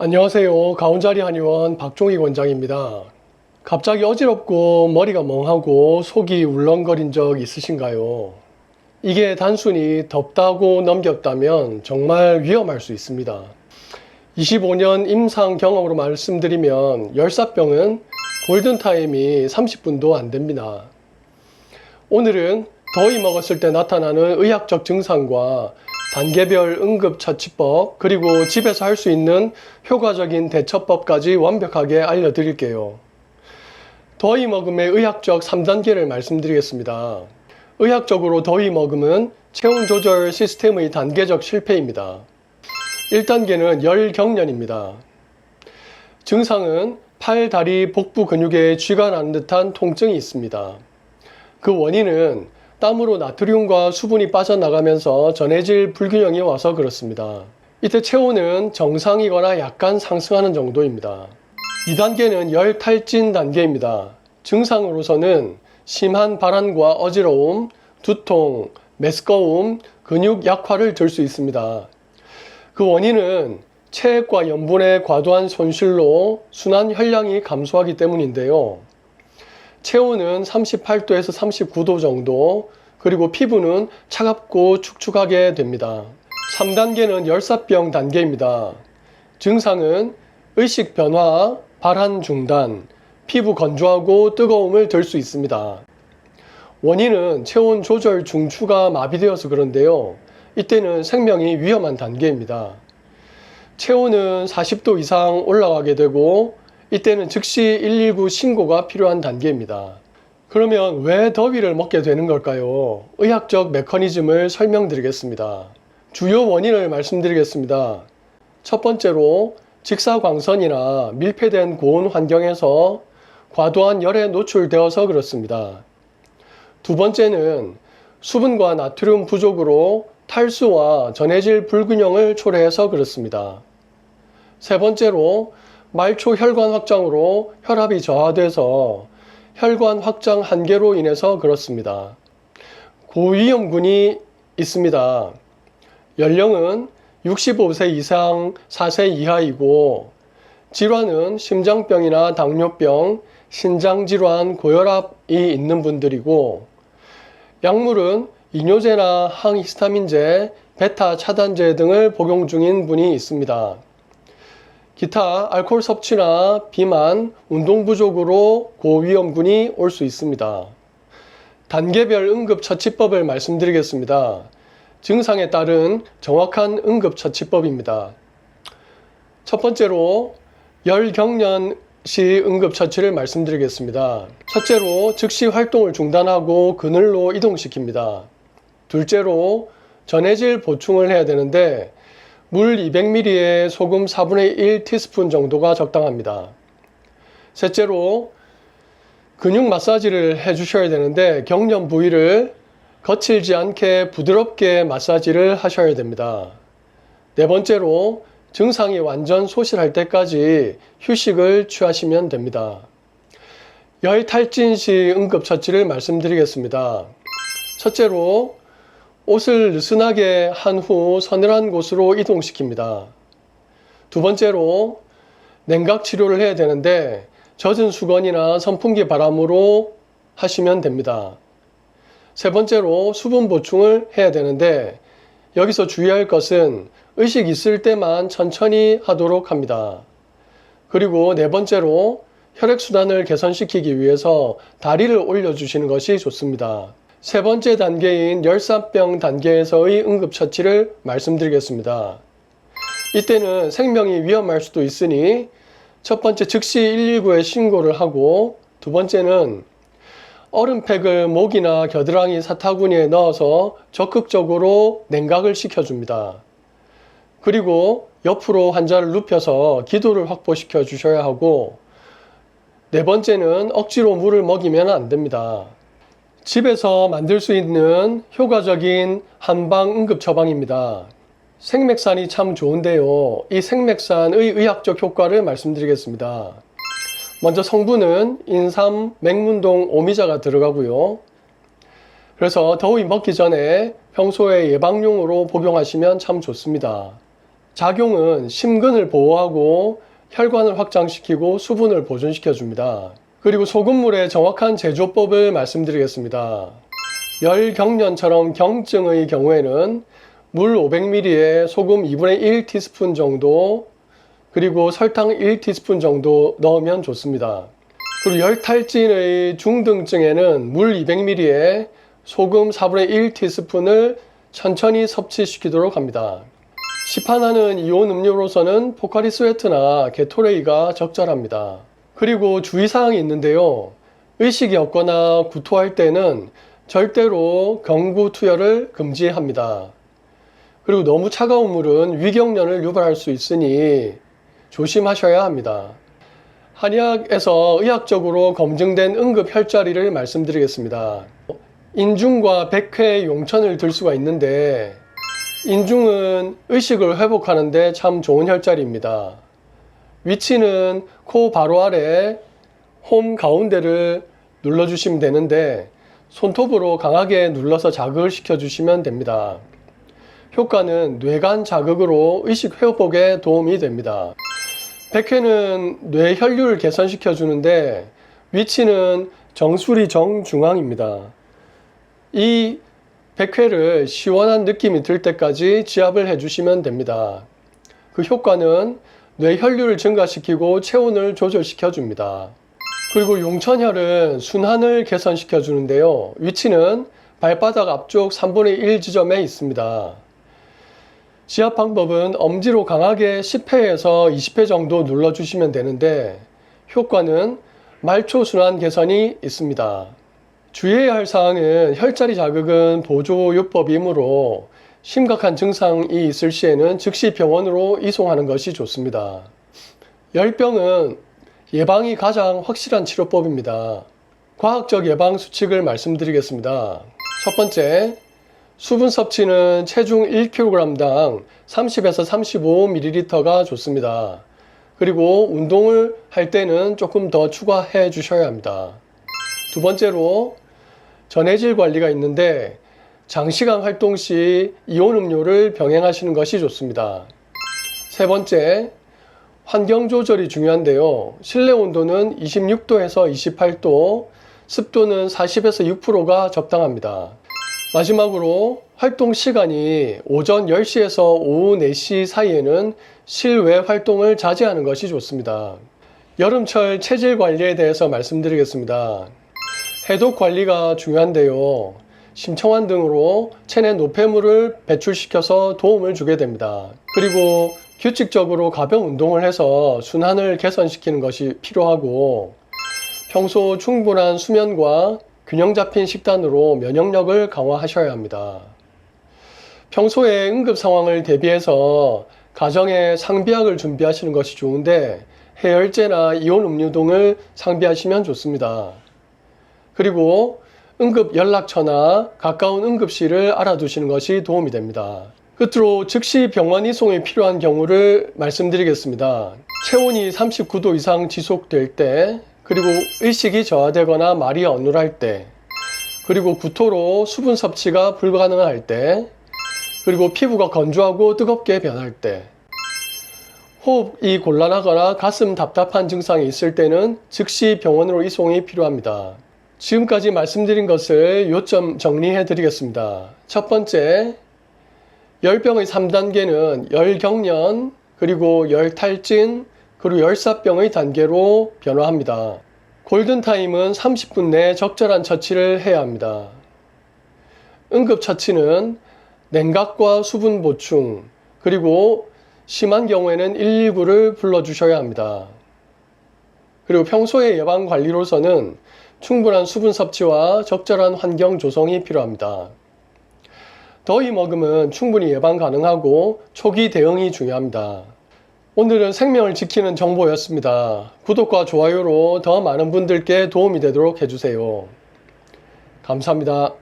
안녕하세요. 가운자리 한의원 박종희 원장입니다. 갑자기 어지럽고 머리가 멍하고 속이 울렁거린 적 있으신가요? 이게 단순히 덥다고 넘겼다면 정말 위험할 수 있습니다. 25년 임상 경험으로 말씀드리면 열사병은 골든타임이 30분도 안 됩니다. 오늘은 더위 먹었을 때 나타나는 의학적 증상과 단계별 응급처치법, 그리고 집에서 할 수 있는 효과적인 대처법까지 완벽하게 알려드릴게요. 더위 먹음의 의학적 3단계를 말씀드리겠습니다. 의학적으로 더위 먹음은 체온 조절 시스템의 단계적 실패입니다. 1단계는 열경련입니다. 증상은 팔, 다리, 복부 근육에 쥐가 나는 듯한 통증이 있습니다. 그 원인은 땀으로 나트륨과 수분이 빠져나가면서 전해질 불균형이 와서 그렇습니다. 이때 체온은 정상이거나 약간 상승하는 정도입니다. 2단계는 열탈진 단계입니다. 증상으로서는 심한 발한과 어지러움, 두통, 메스꺼움, 근육 약화를 들 수 있습니다. 그 원인은 체액과 염분의 과도한 손실로 순환 혈량이 감소하기 때문인데요. 체온은 38도에서 39도 정도, 그리고 피부는 차갑고 축축하게 됩니다. 3단계는 열사병 단계입니다. 증상은 의식 변화, 발한 중단, 피부 건조하고 뜨거움을 들 수 있습니다. 원인은 체온 조절 중추가 마비되어서 그런데요. 이때는 생명이 위험한 단계입니다. 체온은 40도 이상 올라가게 되고 이때는 즉시 119 신고가 필요한 단계입니다. 그러면 왜 더위를 먹게 되는 걸까요? 의학적 메커니즘을 설명드리겠습니다. 주요 원인을 말씀드리겠습니다. 첫 번째로 직사광선이나 밀폐된 고온 환경에서 과도한 열에 노출되어서 그렇습니다. 두 번째는 수분과 나트륨 부족으로 탈수와 전해질 불균형을 초래해서 그렇습니다. 세 번째로 말초 혈관 확장으로 혈압이 저하돼서 혈관 확장 한계로 인해서 그렇습니다. 고위험군이 있습니다. 연령은 65세 이상 4세 이하이고 질환은 심장병이나 당뇨병, 신장질환, 고혈압이 있는 분들이고 약물은 이뇨제나 항히스타민제, 베타 차단제 등을 복용 중인 분이 있습니다. 기타 알코올 섭취나 비만, 운동 부족으로 고위험군이 올 수 있습니다. 단계별 응급처치법을 말씀드리겠습니다. 증상에 따른 정확한 응급처치법입니다. 첫 번째로 열경련 시 응급처치를 말씀드리겠습니다. 첫째로 즉시 활동을 중단하고 그늘로 이동시킵니다. 둘째로 전해질 보충을 해야 되는데 물 200ml에 소금 4분의 1 티스푼 정도가 적당합니다. 셋째로 근육 마사지를 해주셔야 되는데 경련 부위를 거칠지 않게 부드럽게 마사지를 하셔야 됩니다. 네 번째로 증상이 완전 소실할 때까지 휴식을 취하시면 됩니다. 열탈진 시 응급처치를 말씀드리겠습니다. 첫째로 옷을 느슨하게 한 후 서늘한 곳으로 이동시킵니다. 두 번째로 냉각 치료를 해야 되는데 젖은 수건이나 선풍기 바람으로 하시면 됩니다. 세 번째로 수분 보충을 해야 되는데 여기서 주의할 것은 의식 있을 때만 천천히 하도록 합니다. 그리고 네 번째로 혈액순환을 개선시키기 위해서 다리를 올려주시는 것이 좋습니다. 세 번째 단계인 열사병 단계에서의 응급처치를 말씀드리겠습니다. 이때는 생명이 위험할 수도 있으니 첫 번째 즉시 119에 신고를 하고 두 번째는 얼음팩을 목이나 겨드랑이 사타구니에 넣어서 적극적으로 냉각을 시켜줍니다. 그리고 옆으로 환자를 눕혀서 기도를 확보시켜 주셔야 하고 네 번째는 억지로 물을 먹이면 안 됩니다. 집에서 만들 수 있는 효과적인 한방 응급 처방입니다. 생맥산이 참 좋은데요. 이 생맥산의 의학적 효과를 말씀드리겠습니다. 먼저 성분은 인삼, 맹문동, 오미자가 들어가고요. 그래서 더위 먹기 전에 평소에 예방용으로 복용하시면 참 좋습니다. 작용은 심근을 보호하고 혈관을 확장시키고 수분을 보존시켜 줍니다. 그리고 소금물의 정확한 제조법을 말씀드리겠습니다. 열경련처럼 경증의 경우에는 물 500ml에 소금 2분의 1티스푼 정도, 그리고 설탕 1티스푼 정도 넣으면 좋습니다. 그리고 열탈진의 중등증에는 물 200ml에 소금 4분의 1티스푼을 천천히 섭취시키도록 합니다. 시판하는 이온 음료로서는 포카리 스웨트나 게토레이가 적절합니다. 그리고 주의사항이 있는데요. 의식이 없거나 구토할 때는 절대로 경구 투여를 금지합니다. 그리고 너무 차가운 물은 위경련을 유발할 수 있으니 조심하셔야 합니다. 한의학에서 의학적으로 검증된 응급 혈자리를 말씀드리겠습니다. 인중과 백회, 용천을 들 수가 있는데 인중은 의식을 회복하는 데 참 좋은 혈자리입니다. 위치는 코 바로 아래 홈 가운데를 눌러주시면 되는데 손톱으로 강하게 눌러서 자극을 시켜주시면 됩니다. 효과는 뇌간 자극으로 의식 회복에 도움이 됩니다. 백회는 뇌 혈류를 개선시켜 주는데 위치는 정수리 정중앙입니다. 이 백회를 시원한 느낌이 들 때까지 지압을 해주시면 됩니다. 그 효과는 뇌 혈류를 증가시키고 체온을 조절시켜 줍니다. 그리고 용천혈은 순환을 개선시켜 주는데요. 위치는 발바닥 앞쪽 3분의 1 지점에 있습니다. 지압 방법은 엄지로 강하게 10회에서 20회 정도 눌러주시면 되는데 효과는 말초 순환 개선이 있습니다. 주의해야 할 사항은 혈자리 자극은 보조요법이므로 심각한 증상이 있을 시에는 즉시 병원으로 이송하는 것이 좋습니다. 열병은 예방이 가장 확실한 치료법입니다. 과학적 예방 수칙을 말씀드리겠습니다. 첫 번째, 수분 섭취는 체중 1kg당 30에서 35ml가 좋습니다. 그리고 운동을 할 때는 조금 더 추가해 주셔야 합니다. 두 번째로, 전해질 관리가 있는데 장시간 활동 시 이온 음료를 병행하시는 것이 좋습니다. 세 번째, 환경 조절이 중요한데요. 실내 온도는 26도에서 28도, 습도는 40에서 6%가 적당합니다. 마지막으로 활동 시간이 오전 10시에서 오후 4시 사이에는 실외 활동을 자제하는 것이 좋습니다. 여름철 체질 관리에 대해서 말씀드리겠습니다. 해독 관리가 중요한데요. 심청환 등으로 체내 노폐물을 배출시켜서 도움을 주게 됩니다. 그리고 규칙적으로 가벼운 운동을 해서 순환을 개선시키는 것이 필요하고 평소 충분한 수면과 균형 잡힌 식단으로 면역력을 강화하셔야 합니다. 평소에 응급 상황을 대비해서 가정에 상비약을 준비하시는 것이 좋은데 해열제나 이온 음료 등을 상비하시면 좋습니다. 그리고 응급 연락처나 가까운 응급실을 알아두시는 것이 도움이 됩니다. 끝으로 즉시 병원 이송이 필요한 경우를 말씀드리겠습니다. 체온이 39도 이상 지속될 때, 그리고 의식이 저하되거나 말이 어눌할 때, 그리고 구토로 수분 섭취가 불가능할 때, 그리고 피부가 건조하고 뜨겁게 변할 때, 호흡이 곤란하거나 가슴 답답한 증상이 있을 때는 즉시 병원으로 이송이 필요합니다. 지금까지 말씀드린 것을 요점 정리해 드리겠습니다. 첫 번째, 열병의 3단계는 열경련, 그리고 열탈진, 그리고 열사병의 단계로 변화합니다. 골든타임은 30분 내에 적절한 처치를 해야 합니다. 응급처치는 냉각과 수분 보충, 그리고 심한 경우에는 119를 불러주셔야 합니다. 그리고 평소의 예방관리로서는 충분한 수분 섭취와 적절한 환경 조성이 필요합니다. 더위 머금은 충분히 예방 가능하고 초기 대응이 중요합니다. 오늘은 생명을 지키는 정보였습니다. 구독과 좋아요로 더 많은 분들께 도움이 되도록 해주세요. 감사합니다.